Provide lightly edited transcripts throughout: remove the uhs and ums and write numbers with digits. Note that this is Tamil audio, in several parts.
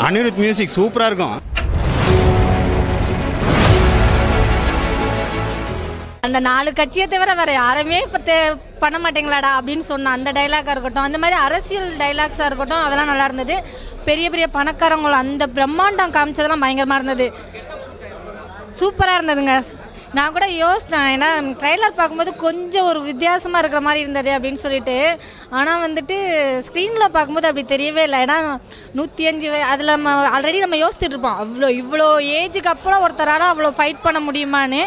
அனிருத் மியூசிக் சூப்பராக இருக்கும். அந்த 4 கட்சியை தவிர வேற யாருமே இப்போ பண்ண மாட்டேங்களாடா அப்படின்னு சொன்ன அந்த டைலாக்காக இருக்கட்டும், அந்த மாதிரி அரசியல் டைலாக்ஸாக இருக்கட்டும், அதெல்லாம் நல்லா இருந்தது. பெரிய பெரிய பணக்காரங்களும் அந்த பிரம்மாண்டம் காமிச்சதெல்லாம் பயங்கரமாக இருந்தது, சூப்பராக இருந்ததுங்க. நான் கூட யோசித்தேன், ஏன்னா ட்ரெய்லர் பார்க்கும்போது கொஞ்சம் ஒரு வித்தியாசமாக இருக்கிற மாதிரி இருந்தது அப்படின்னு சொல்லிட்டு. ஆனால் வந்துட்டு ஸ்க்ரீனில் பார்க்கும்போது அப்படி தெரியவே இல்லை. ஏன்னா 105 அதில் நம்ம ஆல்ரெடி நம்ம யோசிச்சுட்டு இருப்போம், இவ்வளோ ஏஜுக்கு அப்புறம் ஒருத்தரால் அவ்வளோ ஃபைட் பண்ண முடியுமான்னு.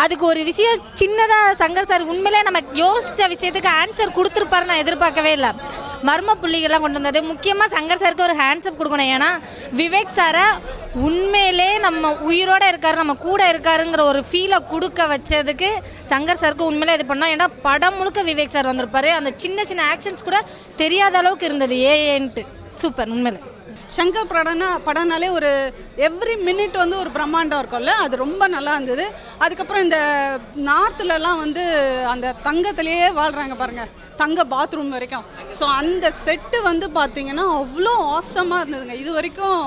அதுக்கு ஒரு விஷயம் சின்னதாக சங்கர் சார் உண்மையிலே நம்ம யோசித்த விஷயத்துக்கு ஆன்சர் கொடுத்துருப்பாரு, நான் எதிர்பார்க்கவே இல்லை. மர்ம புள்ளிகள்லாம் கொண்டு வந்தது. முக்கியமாக சங்கர் சாருக்கு ஒரு ஹேண்ட்ஸ்அப் கொடுக்கணும். ஏன்னா விவேக் சாரை உண்மையிலே நம்ம உயிரோடு இருக்கார், நம்ம கூட இருக்காருங்கிற ஒரு ஃபீலை கொடுக்க வச்சதுக்கு சங்கர் சாருக்கு உண்மையிலே இது பண்ணோம். ஏன்னா படம் முழுக்க விவேக் சார் வந்திருப்பாரு, அந்த சின்ன சின்ன ஆக்ஷன்ஸ் கூட தெரியாத அளவுக்கு இருந்தது. ஏன்ட்டு சூப்பர். உண்மையிலே சங்கர் படம்னாலே ஒரு எவ்ரி மினிட் வந்து ஒரு பிரம்மாண்டம் இருக்கும்ல, அது ரொம்ப நல்லா இருந்தது. அதுக்கப்புறம் இந்த நார்த்துலலாம் வந்து அந்த தங்கத்திலேயே வாழ்கிறாங்க பாருங்கள், தங்க பாத்ரூம் வரைக்கும். ஸோ அந்த செட்டு வந்து பார்த்திங்கன்னா அவ்வளோ ஆசமாக இருந்ததுங்க. இது வரைக்கும்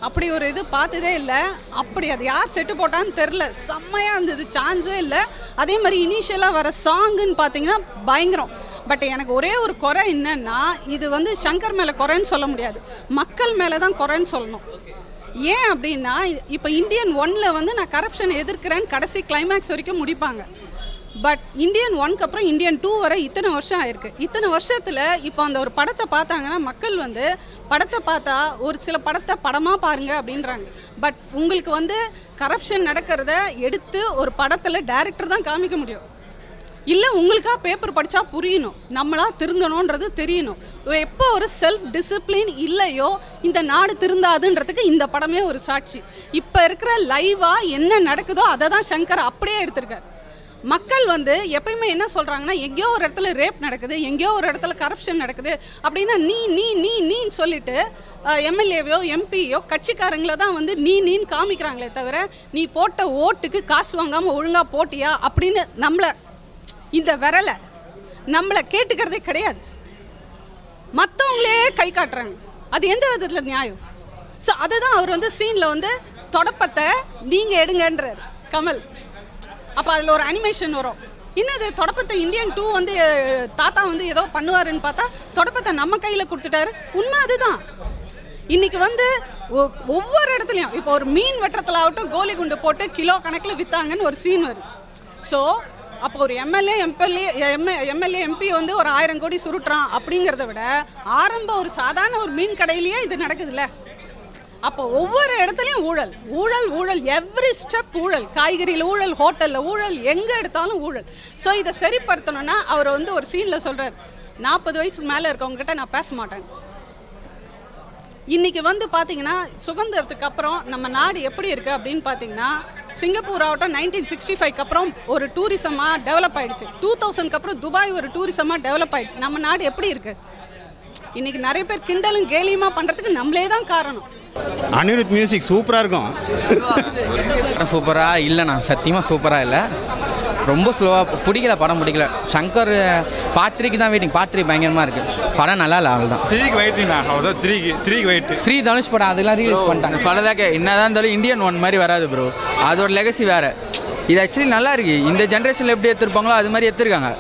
அப்படி ஒரு இது பார்த்ததே இல்லை. அப்படி அது யார் செட்டு போட்டான்னு தெரில, செம்மையாக இருந்தது, சான்ஸே இல்லை. அதே மாதிரி இனிஷியலாக வர சாங்குன்னு பார்த்தீங்கன்னா பயங்கரம். பட் எனக்கு ஒரே ஒரு குறை என்னன்னா, இது வந்து சங்கர் மேலே குறைன்னு சொல்ல முடியாது, மக்கள் மேலே தான் குறைன்னு சொல்லணும். ஏன் அப்படின்னா, இப்போ இந்தியன் 1 வந்து நான் கரப்ஷன் எதிர்க்கிறேன்னு கடைசி கிளைமேக்ஸ் வரைக்கும் முடிப்பாங்க. பட் இந்தியன் 1க்கு அப்புறம் இந்தியன் 2 வரை இத்தனை வருஷம் ஆயிருக்கு. இத்தனை வருஷத்தில் இப்போ அந்த ஒரு படத்தை பார்த்தாங்கன்னா மக்கள் வந்து படத்தை பார்த்தா ஒரு சில படத்தை படமாக பாருங்க அப்படின்றாங்க. பட் உங்களுக்கு வந்து கரப்ஷன் நடக்கிறத எடுத்து ஒரு படத்தில் டைரக்டர் தான் காமிக்க முடியும். இல்லை உங்களுக்காக பேப்பர் படித்தா புரியணும், நம்மளா திருந்தணுன்றது தெரியணும். எப்போ ஒரு செல்ஃப் டிசிப்ளின் இல்லையோ இந்த நாடு திருந்தாதுன்றதுக்கு இந்த படமே ஒரு சாட்சி. இப்போ இருக்கிற லைவாக என்ன நடக்குதோ அதை தான் சங்கர் அப்படியே எடுத்திருக்கார். மக்கள் வந்து எப்பயுமே என்ன சொல்கிறாங்கன்னா, எங்கேயோ ஒரு இடத்துல ரேப் நடக்குது, எங்கேயோ ஒரு இடத்துல கரப்ஷன் நடக்குது அப்படின்னா நீன்னு சொல்லிட்டு எம்எல்ஏவையோ எம்பியோ கட்சிக்காரங்களை தான் வந்து நீன்னு காமிக்கிறாங்களே தவிர, நீ போட்ட ஓட்டுக்கு காசு வாங்காமல் ஒழுங்காக போட்டியா அப்படின்னு இந்த விரலை நம்மளை கேட்டுக்கிறதே கிடையாது. மற்றவங்களே கை காட்டுறாங்க, அது எந்த விதத்தில் நியாயம்? ஸோ அதுதான் அவர் வந்து சீனில் வந்து தொடப்பத்தை நீங்கள் எடுங்கன்றார் கமல். அப்போ அதில் ஒரு அனிமேஷன் வரும், என்னது தொடப்பத்தை இந்தியன் 2 வந்து தாத்தா வந்து ஏதோ பண்ணுவாருன்னு பார்த்தா தொடப்பத்தை நம்ம கையில் கொடுத்துட்டாரு. உண்மை அதுதான். இன்றைக்கி வந்து ஒவ்வொரு இடத்துலையும் இப்போ ஒரு மீன் வெட்டுறதுல ஆகட்டும், கோலி குண்டு போட்டு கிலோ கணக்கில் விற்றாங்கன்னு ஒரு சீன் வருது. ஸோ அப்போ ஒரு எம்எல்ஏ எம்பி வந்து ஒரு 1000 கோடி சுருட்டுறான் அப்படிங்கிறத விட ஒரு சாதாரண ஒரு மீன் கடையிலேயே இது நடக்குதுல்ல. அப்போ ஒவ்வொரு இடத்துலையும் ஊழல் எவ்ரி ஸ்டெப் ஊழல், காய்கறியில் ஊழல், ஹோட்டலில் ஊழல், எங்கே எடுத்தாலும் ஊழல். ஸோ இதை சரிப்படுத்தணும்னா அவர் வந்து ஒரு சீனில் சொல்கிறார், 40 வயசுக்கு மேலே இருக்கவங்ககிட்ட நான் பேச மாட்டேன். இன்றைக்கி வந்து பார்த்திங்கன்னா சுதந்திரத்துக்கு அப்புறம் நம்ம நாடு எப்படி இருக்குது அப்படின்னு பார்த்தீங்கன்னா, சிங்கப்பூர் ஆகட்டும் 1965க்கு அப்புறம் ஒரு டூரிசமாக டெவலப் ஆகிடுச்சு. 2000க்கு அப்புறம் துபாய் ஒரு டூரிசமாக டெவலப் ஆகிடுச்சு. நம்ம நாடு எப்படி இருக்குது? இன்றைக்கி நிறைய பேர் கிண்டலும் கேலியுமா பண்ணுறதுக்கு நம்மளே தான் காரணம். அனிருத் மியூசிக் சூப்பராக இருக்கும். சூப்பராக இல்லைண்ணா, சத்தியமாக சூப்பராக இல்லை, ரொம்ப ஸ்லோவாக பிடிக்கல, படம் பிடிக்கல. சங்கர் பார்ட் 3க்கு தான் வெயிட்டிங். பார்ட் 3 பயங்கரமாக இருக்குது, படம் நல்லா இல்லை, அவள் தான் 3க்கு வெயிட்டிங்ண்ணா. அவ்வளோதான் 3க்கு வெயிட். 3 தனுஷ் படம் அதெல்லாம் ரிலீஸ் பண்ணிட்டாங்க. சொல்லதாக்க என்னதான் இருந்தாலும் இந்தியன் 1 மாதிரி வராது ப்ரோ, அதோட லெகசி வேறு. இது ஆக்சுவலி நல்லா இருக்குது, இந்த ஜென்ரேஷனில் எப்படி எடுத்துருப்பாங்களோ அது மாதிரி எடுத்துருக்காங்க.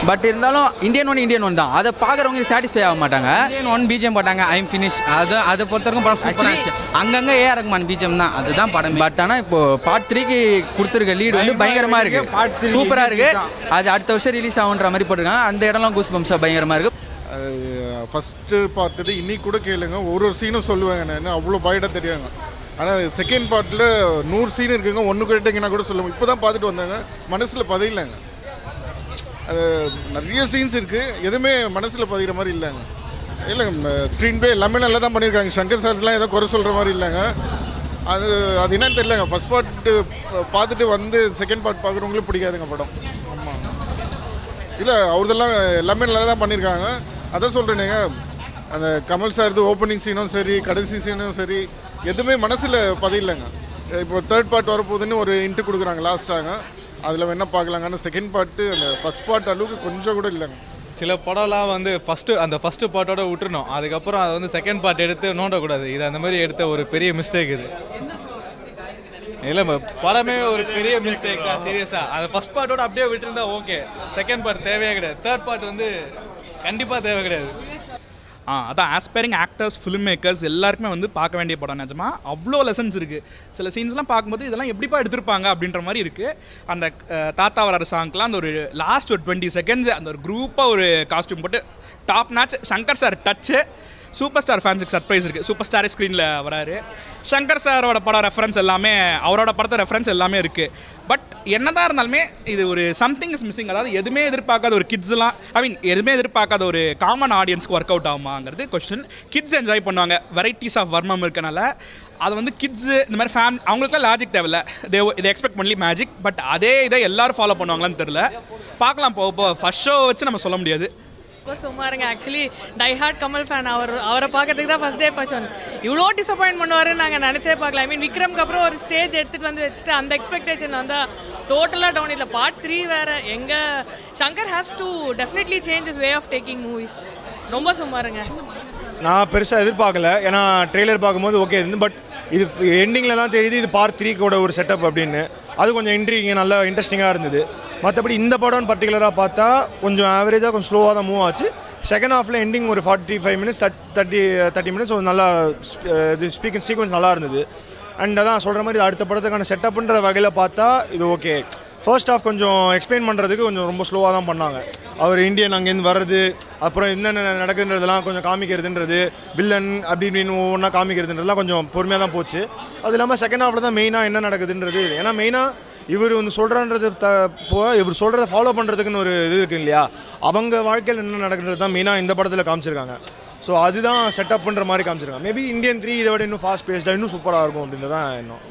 பட் இருந்தாலும் இந்தியன் ஒன் தான், அதை பார்க்குறவங்க சாட்டிஸ்ஃபை ஆக மாட்டாங்க. இந்தியன் 1 பிஜிஎம் போட்டாங்க, ஐம் ஃபினிஷ், அதை பொறுத்தவரைக்கும் படம் சூப்பராக அங்கங்கே ஏஆர் ரஹ்மான் பிஜிஎம் தான், அதுதான் படம். பட் ஆனால் இப்போது பார்ட் 3க்கு கொடுத்துருக்க லீடு வந்து பயங்கரமாக இருக்குது, சூப்பராக இருக்குது. அது அடுத்த வருஷம் ரிலீஸ் ஆகுன்ற மாதிரி போட்டிருக்காங்க. அந்த இடம்லாம் கூஸ் பம்ப்ஸாக பயங்கரமாக இருக்குது. ஃபஸ்ட்டு பார்ட் இது இன்னைக்கு கூட கேளுங்க, ஒரு சீனும் சொல்லுவாங்க, நான் அவ்வளோ பாயிட்டாக தெரியாங்க. ஆனால் செகண்ட் பார்ட்டில் 100 சீன் இருக்குங்க, ஒன்று கேட்டிங்கன்னா கூட சொல்லுவாங்க. இப்போ தான் பார்த்துட்டு வந்தாங்க, மனசில் பதியலைங்க. அது நிறைய சீன்ஸ் இருக்குது, எதுவுமே மனசில் பதிகிற மாதிரி இல்லைங்க. இல்லைங்க, ஸ்க்ரீன் ப்ளே எல்லாமே நல்லா தான் பண்ணியிருக்காங்க. சங்கர் சார்லாம் ஏதோ குறை சொல்கிற மாதிரி இல்லைங்க. அது என்னன்னு தெரியலங்க. ஃபஸ்ட் பார்ட்டு பார்த்துட்டு வந்து செகண்ட் பார்ட் பார்க்குறவங்களும் பிடிக்காதுங்க படம். ஆமாம், இல்லை அவர்தெல்லாம் எல்லாமே நல்லா தான் பண்ணியிருக்காங்க. அதான் சொல்கிறேனுங்க, அந்த கமல் சார் ஓப்பனிங் சீனும் சரி, கடைசி சீனும் சரி, எதுவுமே மனசில் பதியலைங்க. இப்போ தேர்ட் பார்ட் வரப்போகுதுன்னு ஒரு இன்ட்டு கொடுக்குறாங்க லாஸ்ட்டாக, அதில் என்ன பார்க்கலாங்க. ஆனால் செகண்ட் பார்ட்டு அந்த ஃபஸ்ட் பார்ட் அளவுக்கு கொஞ்சம் கூட இல்லைங்க. சில படம்லாம் வந்து ஃபஸ்ட்டு பார்ட்டோட விட்டுறணும், அதுக்கப்புறம் அதை வந்து செகண்ட் பார்ட் எடுத்து நோண்டக்கூடாது. இது அந்த மாதிரி எடுத்த ஒரு பெரிய மிஸ்டேக் இது. இல்லை படமே ஒரு பெரிய மிஸ்டேக் தான் சீரியஸாக. அந்த ஃபஸ்ட் பார்ட்டோட அப்படியே விட்டுருந்தா ஓகே, செகண்ட் பார்ட் தேவையே கிடையாது, தேர்ட் பார்ட் வந்து கண்டிப்பாக தேவை கிடையாது. அதான் ஆஸ்பைரிங் ஆக்டர்ஸ், ஃபிலிம் மேக்கர்ஸ் எல்லாருக்குமே வந்து பார்க்க வேண்டிய படம். நிஜமா அவ்வளோ லெசன்ஸ் இருக்குது. சில சீன்ஸ்லாம் பார்க்கும்போது இதெல்லாம் எப்படிப்பா எடுத்திருப்பாங்க அப்படின்ற மாதிரி இருக்குது. அந்த தாத்தா வர சாங்க்கெலாம் அந்த ஒரு லாஸ்ட் ஒரு 20 செகண்ட்ஸ் அந்த ஒரு குரூப்பாக ஒரு காஸ்டியூம் போட்டு top notch. Shankar sir touch. Super star ஃபேன்ஸுக்கு சர்ப்ரைஸ் இருக்குது. சூப்பர் ஸ்டாரே ஸ்க்ரீனில் வராரு. சங்கர் சாரோட படம் ரெஃபரன்ஸ் எல்லாமே, அவரோட படத்தை ரெஃபரன்ஸ் எல்லாமே இருக்குது. பட் என்னதான் இருந்தாலுமே இது ஒரு சம்திங் இஸ் மிஸ்ஸிங். அதாவது எதுவுமே எதிர்பார்க்காத ஒரு கிட்ஸ்லாம், எதுவுமே எதிர்பார்க்காத ஒரு காமன் ஆடியன்ஸ்க்கு ஒர்க் அவுட் ஆகுமாங்கிறது கொஸ்டின். கிட்ஸ் என்ஜாய் பண்ணுவாங்க, வெரைட்டிஸ் ஆஃப் வர்மம் இருக்கனால. அது வந்து கிட்ஸு இந்த மாதிரி அவங்களுக்குலாம் லாஜிக் தேவையில்ல, இதை எக்ஸ்பெக்ட் பண்ணி மேஜிக். பட் அதே இதை எல்லோரும் ஃபாலோ பண்ணுவாங்களான்னு தெரில. பார்க்கலாம் போக ஃபர்ஸ்ட் ஷோ வச்சு நம்ம சொல்ல முடியாது. ரொம்ப சும்மா இருங்க. Actually die hard Kamal fan. அவரை பார்க்கறதுக்கு தான் ஃபஸ்ட் டே ஃபர்ஸ்ட் இவ்வளோ டிசப்பாயின்ட் பண்ணுவாருன்னு நாங்கள் நினச்சே பார்க்கல. விக்ரம்க்கு அப்புறம் ஒரு ஸ்டேஜ் எடுத்துகிட்டு வந்து வச்சுட்டு அந்த எக்ஸ்பெக்டேஷன் வந்தால் டோட்டலாக டவுன். இல்லை பார்ட் 3 வேறு. எங்கள் Shankar has to definitely change his way of taking movies. ரொம்ப சும்மா இருங்க. நான் பெருசாக எதிர்பார்க்கல, ஏன்னா ட்ரெய்லர் பார்க்கும்போது ஓகே இருந்து. பட் இது எண்டிங்கில் தான் தெரியுது இது பார்ட் 3 கூட ஒரு செட்டப் அப்படின்னு. அது கொஞ்சம் இன்ட்ரீவிங், நல்லா இன்ட்ரெஸ்டிங்காக இருந்தது. மற்றபடி இந்த படம்னு பர்டிகுலராக பார்த்தா கொஞ்சம் ஆவரேஜாக கொஞ்சம் ஸ்லோவாக தான் மூவ் ஆச்சு. செகண்ட் ஹாஃபில் எண்டிங் ஒரு 45 மினிட்ஸ் 30 மினிட்ஸ் ஒரு நல்லா இது ஸ்பீக்கிங் சீக்வன்ஸ் நல்லா இருந்தது. அண்ட் அதான் சொல்கிற மாதிரி அடுத்த படத்துக்கான செட்டப்புன்ற வகையில் பார்த்தா இது ஓகே. ஃபர்ஸ்ட் ஹாஃப் கொஞ்சம் எக்ஸ்பிளைன் பண்ணுறதுக்கு கொஞ்சம் ரொம்ப ஸ்லோவாக தான் பண்ணாங்க. அவர் இந்தியன் அங்கேருந்து வர்றது, அப்புறம் என்னென்ன நடக்குதுன்றதெல்லாம் கொஞ்சம் காமிக்கிறதுன்றது, வில்லன் அப்படி இப்படின்னு ஒவ்வொன்றா காமிக்கிறதுன்றதுலாம் கொஞ்சம் பொறுமையாக தான் போச்சு. அது இல்லாமல் செகண்ட் ஹாஃபில் தான் மெயினாக என்ன நடக்குதுன்றது. ஏன்னா மெயினாக இவர் வந்து சொல்கிறான்றது இவர் சொல்கிறத ஃபாலோ பண்ணுறதுக்குன்னு ஒரு இது இருக்குது இல்லையா, அவங்க வாழ்க்கையில் என்ன நடக்குன்றது தான் மெயினாக இந்த படத்தில் காமிச்சிருக்காங்க. ஸோ அதுதான் செட்டப்புன்ற மாதிரி காமிச்சிருக்காங்க. மேபி இந்தியன் 3 இதை விட இன்னும் ஃபாஸ்ட் பேஸ்டாக இன்னும் சூப்பராக இருக்கும் அப்படின்றது தான் இன்னும்.